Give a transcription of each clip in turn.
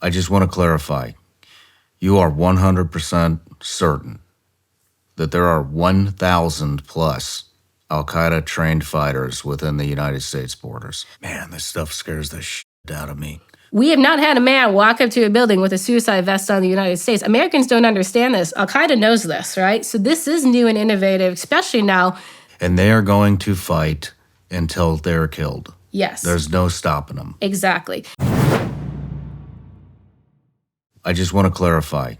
I just want to clarify. You are 100% certain that there are 1,000 plus Al-Qaeda trained fighters within the United States borders. Man, this stuff scares the shit out of me. We have not had a man walk up to a building with a suicide vest on the United States. Americans don't understand this. Al-Qaeda knows this, right? So this is new and innovative, especially now. And they are going to fight until they're killed. Yes. There's no stopping them. Exactly. I just want to clarify.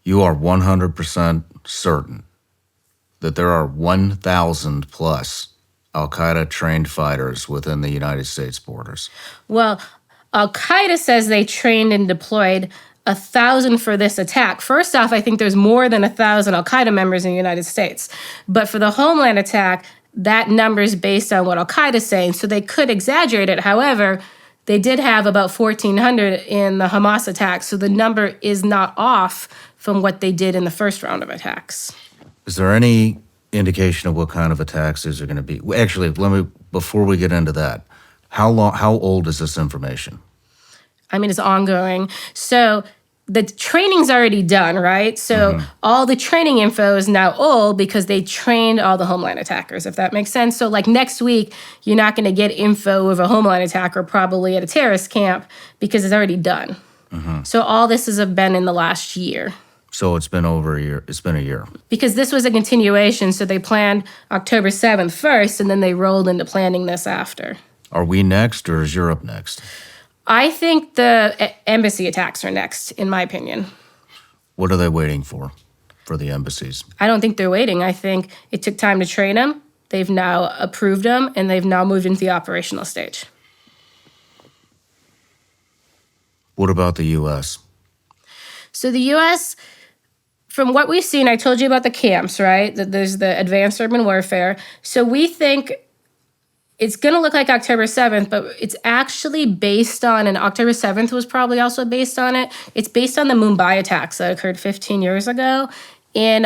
You are 100% certain that there are 1,000 plus Al-Qaeda trained fighters within the United States borders. Well, Al-Qaeda says they trained and deployed 1,000 for this attack. First off, I think there's more than 1,000 Al-Qaeda members in the United States. But for the Homeland attack, that number is based on what Al-Qaeda is saying, so they could exaggerate it. However, they did have about 1,400 in the Hamas attack, so the number is not off from what they did in the first round of attacks. Is there any indication of what kind of attacks these are going to be? Actually, before we get into that, how old is this information? I mean, it's ongoing. So the training's already done, right? So all the training info is now old because they trained all the Homeland attackers, if that makes sense. So like next week, you're not going to get info of a Homeland attacker probably at a terrorist camp because it's already done. So all this has been in the last year. So it's been over a year. It's been a year. Because this was a continuation, so they planned October 7th first, and then they rolled into planning this after. Are we next, or is Europe next? I think the embassy attacks are next, in my opinion. What are they waiting for the embassies? I don't think they're waiting. I think it took time to train them. They've now approved them, and they've now moved into the operational stage. What about the U.S.? So the U.S., from what we've seen, I told you about the camps, right? That there's the advanced urban warfare. So we think it's going to look like October 7th, but it's actually based on, and October 7th was probably also based on it. It's based on the Mumbai attacks that occurred 15 years ago in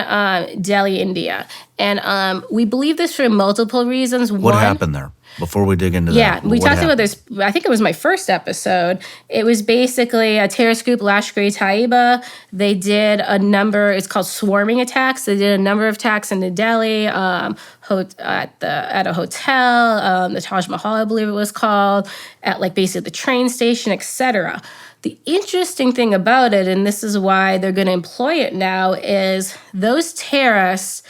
Delhi, India. And we believe this for multiple reasons. What happened there? Before we dig into that. Yeah, we talked about this, I think it was my first episode. It was basically a terrorist group, Lashkar-e-Taiba. They did a number, it's called swarming attacks. They did a number of attacks into Delhi, at a hotel, the Taj Mahal, I believe it was called, at like basically the train station, etc. The interesting thing about it, and this is why they're going to employ it now, is those terrorists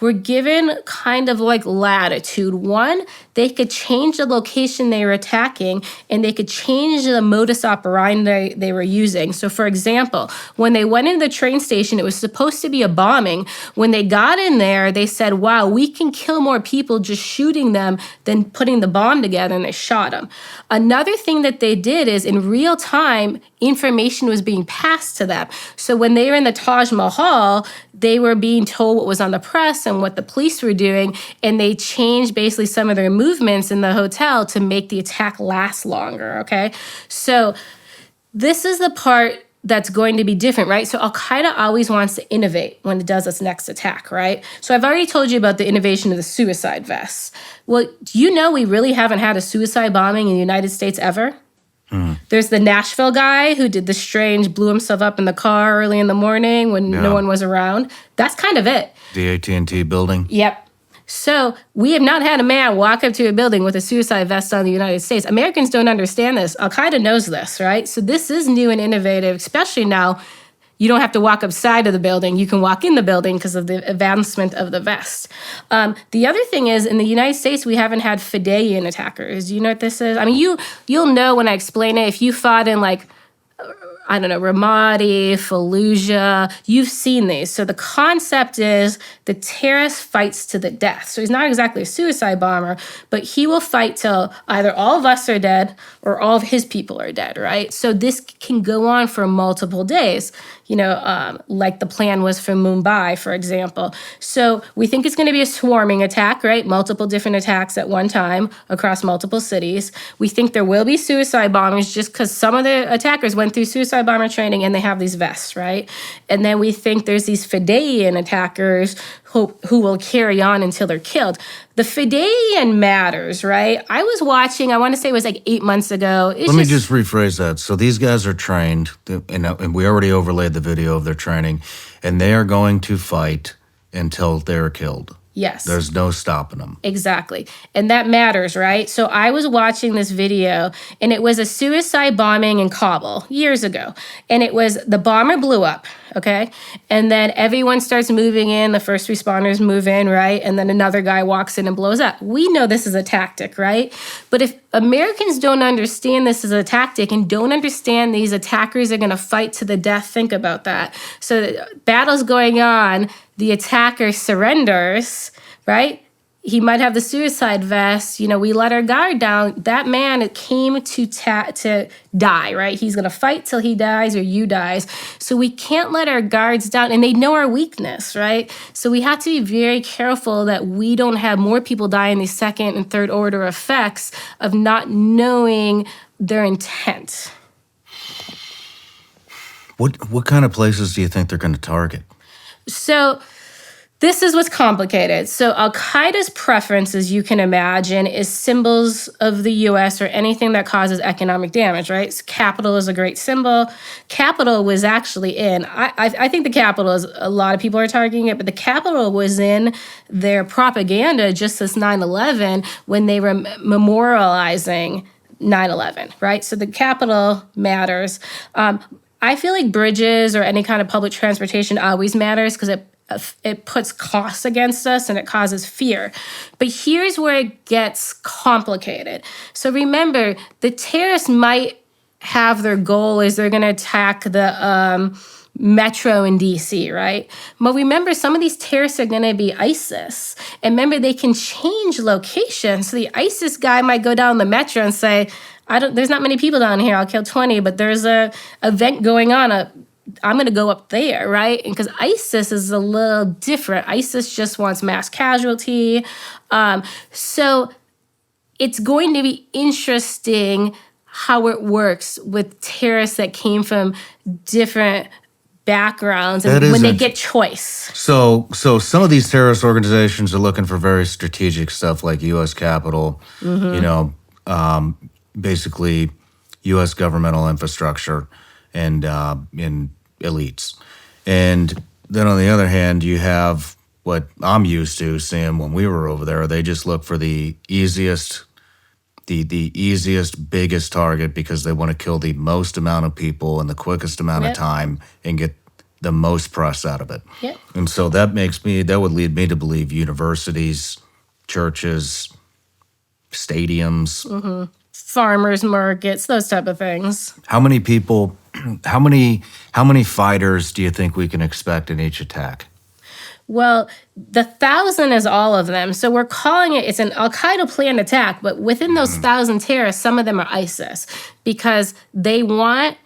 were given kind of like latitude. One, they could change the location they were attacking, and they could change the modus operandi they were using. So for example, when they went into the train station, it was supposed to be a bombing. When they got in there, they said, wow, we can kill more people just shooting them than putting the bomb together, and they shot them. Another thing that they did is in real time, information was being passed to them. So when they were in the Taj Mahal, they were being told what was on the press and what the police were doing, and they changed basically some of their movements in the hotel to make the attack last longer, okay? So this is the part that's going to be different, right? So Al-Qaeda always wants to innovate when it does its next attack, right? So I've already told you about the innovation of the suicide vests. Well, do you know we really haven't had a suicide bombing in the United States ever? There's the Nashville guy who did the strange, blew himself up in the car early in the morning when no one was around. That's kind of it. The AT&T building? Yep. So we have not had a man walk up to a building with a suicide vest on the United States. Americans don't understand this. Al-Qaeda knows this, right? So this is new and innovative, especially now. You don't have to walk upside of the building. You can walk in the building because of the advancement of the vest. The other thing is, in the United States, we haven't had Fideian attackers. Do you know what this is? I mean, you'll know when I explain it. If you fought in, like, I don't know, Ramadi, Fallujah, you've seen these. So the concept is the terrorist fights to the death. So he's not exactly a suicide bomber, but he will fight till either all of us are dead or all of his people are dead, right? So this can go on for multiple days, like the plan was for Mumbai, for example. So we think it's going to be a swarming attack, right? Multiple different attacks at one time across multiple cities. We think there will be suicide bombings just because some of the attackers went through suicide suicide bomber training and they have these vests, right? And then we think there's these Fideian attackers who will carry on until they're killed. The Fideian matters, right? I was watching, I want to say it was like 8 months ago. Let me just rephrase that. So these guys are trained, and we already overlaid the video of their training, and they are going to fight until they're killed. Yes. There's no stopping them. Exactly. And that matters, right? So I was watching this video and it was a suicide bombing in Kabul years ago. And it was the bomber blew up, okay? And then everyone starts moving in, the first responders move in, right? And then another guy walks in and blows up. We know this is a tactic, right? But if Americans don't understand this as a tactic and don't understand these attackers are going to fight to the death, think about that. So battle's going on, the attacker surrenders, right? He might have the suicide vest. You know, we let our guard down. That man came to die, right? He's going to fight till he dies or you dies. So we can't let our guards down. And they know our weakness, right? So we have to be very careful that we don't have more people die in these second and third order effects of not knowing their intent. What kind of places do you think they're going to target? So this is what's complicated. So Al-Qaeda's preference, as you can imagine, is symbols of the U.S. or anything that causes economic damage, right? So Capitol is a great symbol. Capitol was actually in, I think the Capitol is, a lot of people are targeting it, but the Capitol was in their propaganda just as 9/11 when they were memorializing 9/11, right? So the Capitol matters. I feel like bridges or any kind of public transportation always matters because it puts costs against us and it causes fear. But here's where it gets complicated. So remember, the terrorists might have their goal is they're going to attack the metro in DC, right? But remember, some of these terrorists are going to be ISIS. And remember, they can change location. So the ISIS guy might go down the metro and say, there's not many people down here. I'll kill 20, but there's a event going on. I'm going to go up there, right? And because ISIS is a little different. ISIS just wants mass casualty. So it's going to be interesting how it works with terrorists that came from different backgrounds and when they get choice. So some of these terrorist organizations are looking for very strategic stuff like U.S. Capitol, you know, basically U.S. governmental infrastructure and in elites. And then on the other hand, you have what I'm used to seeing when we were over there. They just look for the easiest, the easiest, biggest target because they want to kill the most amount of people in the quickest amount of time and get the most press out of it. Yep. And so that would lead me to believe universities, churches, stadiums, farmers markets, those type of things. How many people, how many fighters do you think we can expect in each attack? Well, the 1,000 is all of them. So we're calling it's an Al-Qaeda planned attack, but within those 1,000 terrorists, some of them are ISIS because they want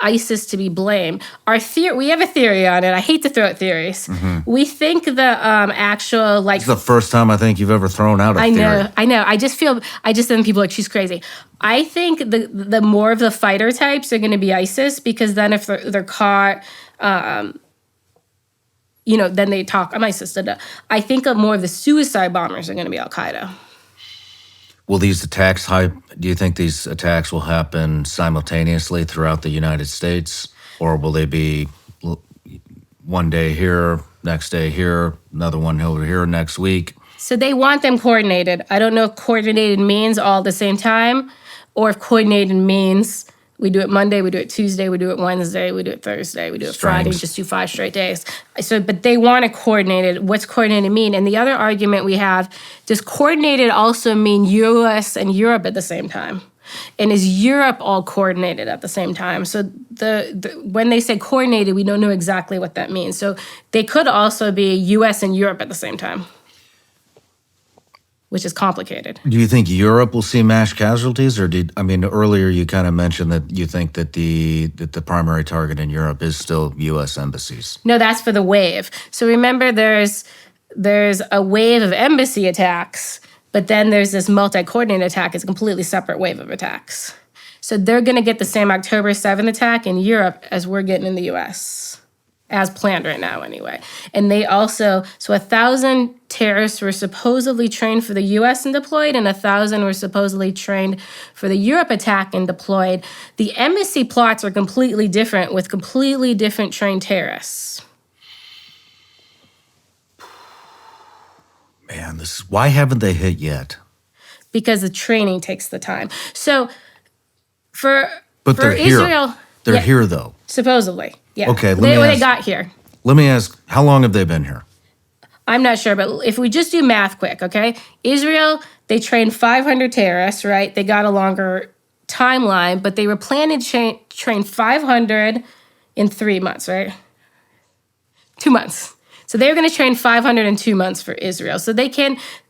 ISIS to be blamed. We have a theory on it. I hate to throw out theories. We think the actual It's the first time I think you've ever thrown out a theory. I know. I just then people are like, she's crazy. I think the more of the fighter types are going to be ISIS because then if they're caught, then they talk, I'm ISIS. I think more of the suicide bombers are going to be Al-Qaeda. Will these attacks do you think these attacks will happen simultaneously throughout the United States? Or will they be one day here, next day here, another one over here next week? So they want them coordinated. I don't know if coordinated means all at the same time or if coordinated means we do it Monday, we do it Tuesday, we do it Wednesday, we do it Thursday, we do it Friday, just do 5 straight days. But they want it coordinated. What's coordinated mean? And the other argument we have, does coordinated also mean US and Europe at the same time? And is Europe all coordinated at the same time? So when they say coordinated, we don't know exactly what that means. So they could also be US and Europe at the same time, which is complicated. Do you think Europe will see mass casualties, or earlier you kind of mentioned that you think that the primary target in Europe is still U.S. embassies? No, that's for the wave. So remember, there's a wave of embassy attacks, but then there's this multi-coordinated attack. It's a completely separate wave of attacks. So they're going to get the same October 7th attack in Europe as we're getting in the US, as planned right now anyway. And they also, so 1,000 terrorists were supposedly trained for the US and deployed, and 1,000 were supposedly trained for the Europe attack and deployed. The embassy plots are completely different with completely different trained terrorists. Man, why haven't they hit yet? Because the training takes the time. So for they're Israel, here. They're here though. Supposedly, yeah. Okay, They got here. Let me ask, how long have they been here? I'm not sure, but if we just do math quick, okay? Israel, they trained 500 terrorists, right? They got a longer timeline, but they were planning to train 500 in 3 months, right? 2 months. So they were going to train 500 in 2 months for Israel. So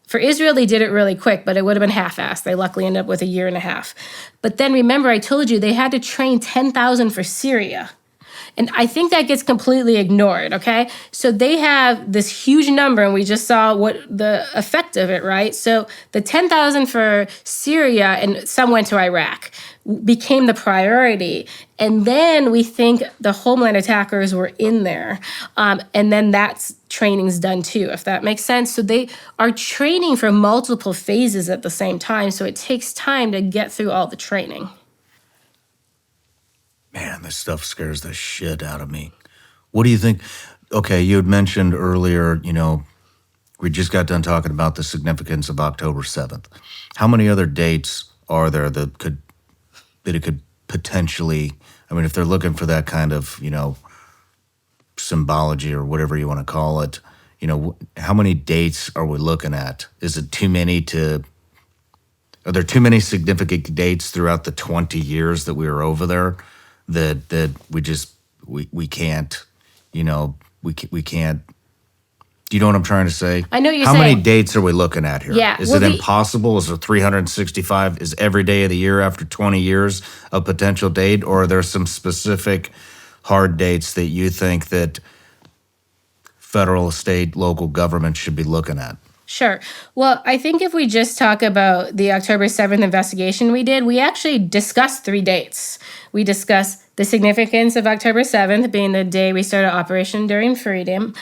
for Israel, they did it really quick, but it would have been half-assed. They luckily ended up with a year and a half. But then remember, I told you they had to train 10,000 for Syria. And I think that gets completely ignored, okay? So they have this huge number, and we just saw what the effect of it, right? So the 10,000 for Syria, and some went to Iraq, became the priority. And then we think the homeland attackers were in there. And then that's training's done too, if that makes sense. So they are training for multiple phases at the same time. So it takes time to get through all the training. Man, this stuff scares the shit out of me. What do you think? Okay, you had mentioned earlier, we just got done talking about the significance of October 7th. How many other dates are there that it could potentially, if they're looking for that kind of, symbology or whatever you want to call it, how many dates are we looking at? Is it too many are there too many significant dates throughout the 20 years that we were over there? That we can't, we can't. Do you know what I'm trying to say? I know what you're saying. saying. How many dates are we looking at here? Yeah. Is it impossible? Is it 365? Is every day of the year after 20 years a potential date? Or are there some specific hard dates that you think that federal, state, local government should be looking at? Sure. Well, I think if we just talk about the October 7th investigation we actually discussed 3 dates. We discussed the significance of October 7th being the day we started Operation Enduring Freedom.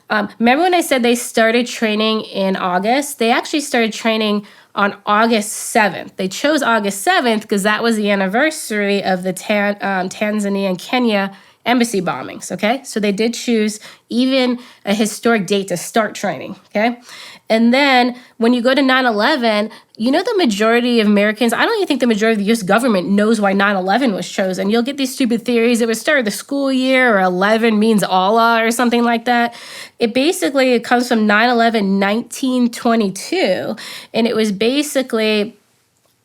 Remember when I said they started training in August? They actually started training on August 7th. They chose August 7th because that was the anniversary of the Tanzania and Kenya embassy bombings, okay? So they did choose even a historic date to start training, okay? And then when you go to 9/11, the majority of Americans, I don't even think the majority of the U.S. government knows why 9/11 was chosen. You'll get these stupid theories. It was start of the school year, or 11 means Allah, or something like that. It comes from 9/11, 1922, and it was basically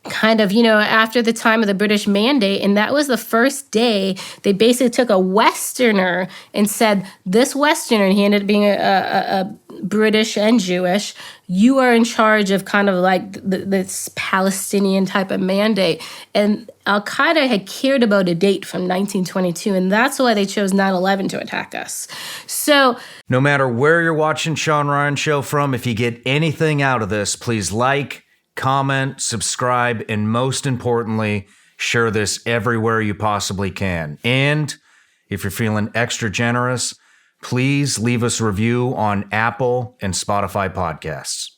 kind of, after the time of the British Mandate. And that was the first day they basically took a Westerner and said, this Westerner, and he ended up being a British and Jewish, you are in charge of kind of like this Palestinian type of mandate. And Al-Qaeda had cared about a date from 1922, and that's why they chose 9/11 to attack us. So no matter where you're watching Shawn Ryan Show from, if you get anything out of this, please like, comment, subscribe, and most importantly, share this everywhere you possibly can. And if you're feeling extra generous, please leave us a review on Apple and Spotify podcasts.